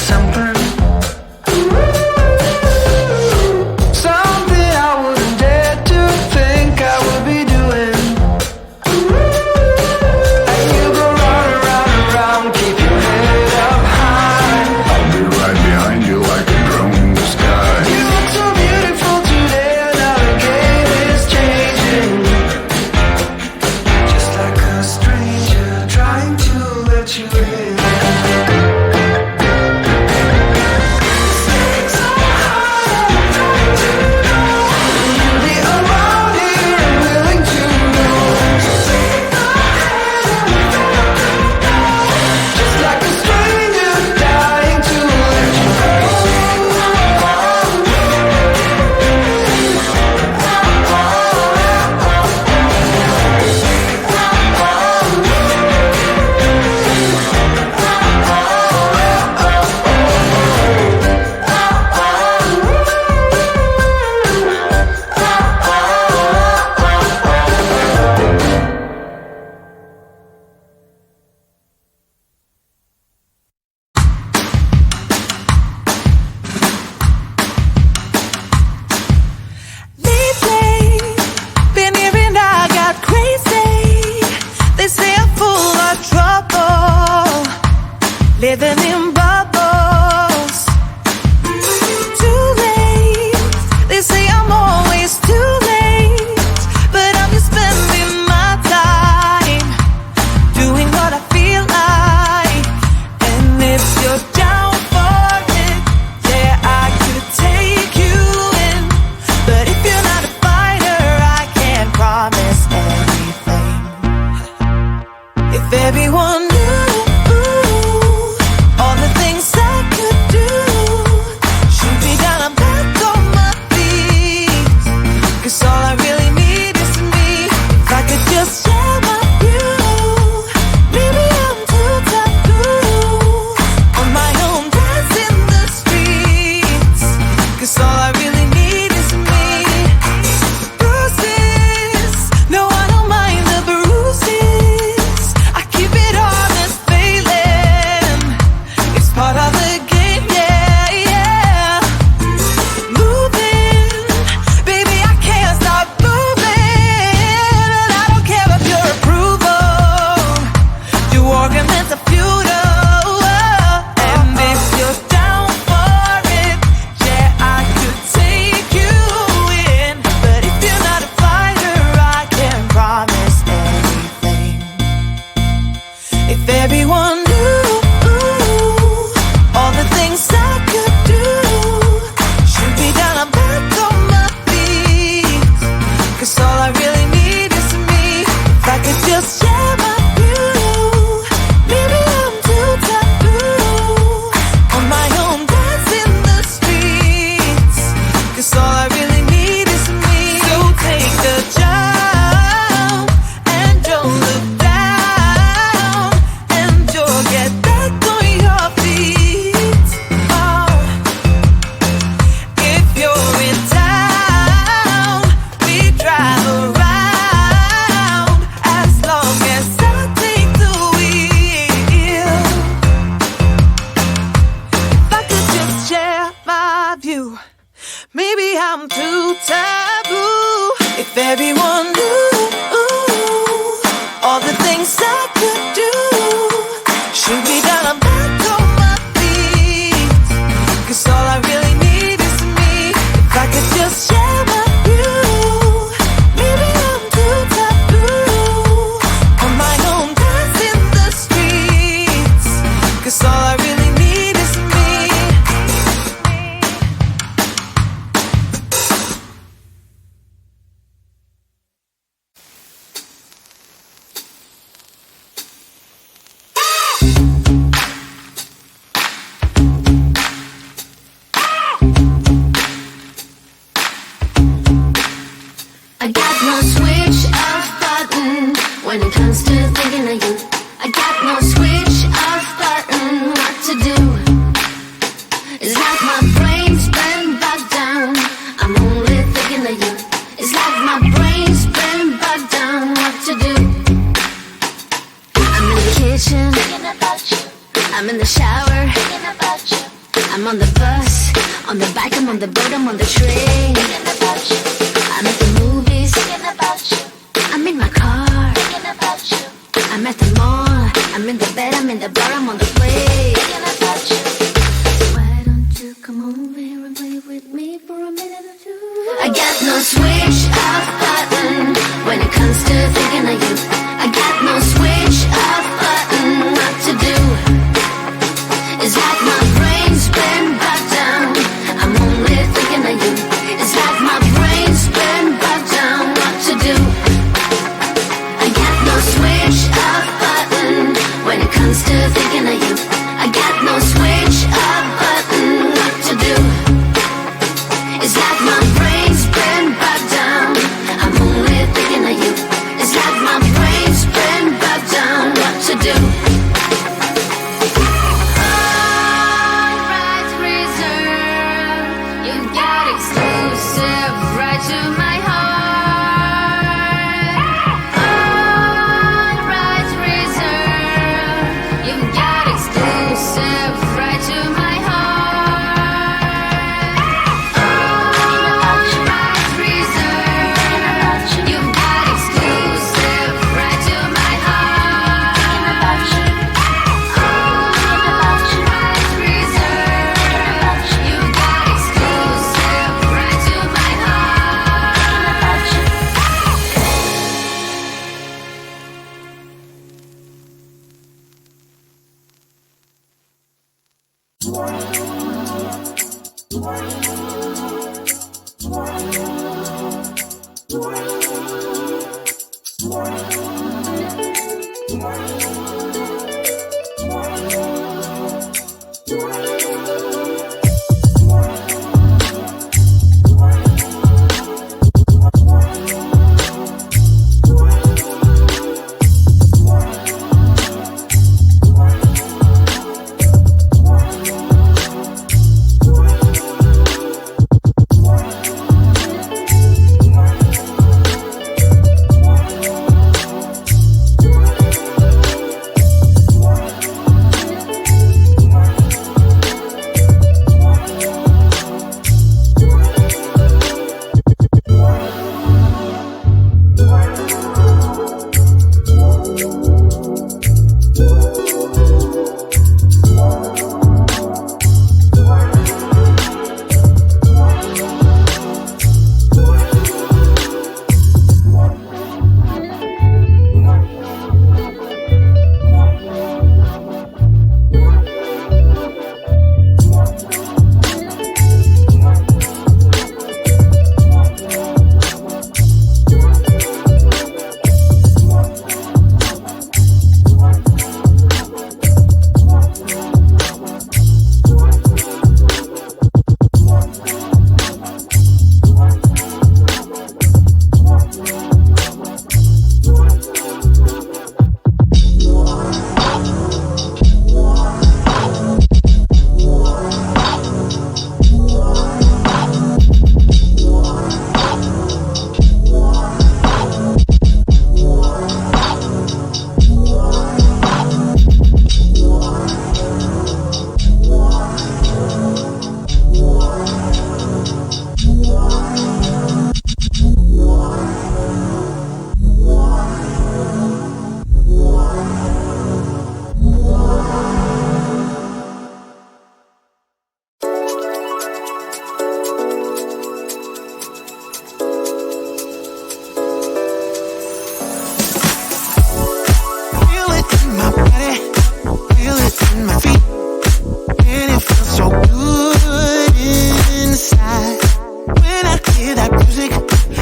something. Something I wouldn't dare to think I would be doing. And you go round and round and round, keep your head up high. I'll be right behind you like a drone in the sky. You look so beautiful today, and now the game is changing. Just like a stranger trying to let you in. Living in bubbles. Too late. They say I'm always too late, but I'm just spending my time doing what I feel like. And if you're down for it, yeah, I could take you in. But if you're not a fighter, I can't promise anything. If everyone when it comes to thinking of you. I got no switch off button, what to do. It's like my brain's been bogged down, I'm only thinking of you. It's like my brain's been bogged down, what to do. I'm in the kitchen, thinking about you. I'm in the shower, thinking about you. I'm on the bus, on the bike, I'm on the boat, I'm on the train. Thinking about you. I'm at the movies. Thinking about you. I'm in my car. Thinking about you. I'm at the mall. I'm in the bed, I'm in the bar, I'm on the plane. Thinking about you. Why don't you come over here and play with me for a minute or two? I got no switch off button when it comes to thinking of you. I got no switch off button what to do. It's like my brain's been bogged down. I'm only thinking of you. It's like my brain's been bogged down what to do. I got no switch off button when it comes to thinking of you. I got no switch off button what to do. It's like my brain's been bogged down. I'm only thinking of you. It's like my brain's been bogged down what to do. All rights reserved. You've got exclusive right to my heart. All rights reserved. You've got exclusive right to my heart. All rights reserved. You've got exclusive right to my heart. All rights reserved. You've got exclusive right to my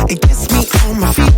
It gets me on my feet.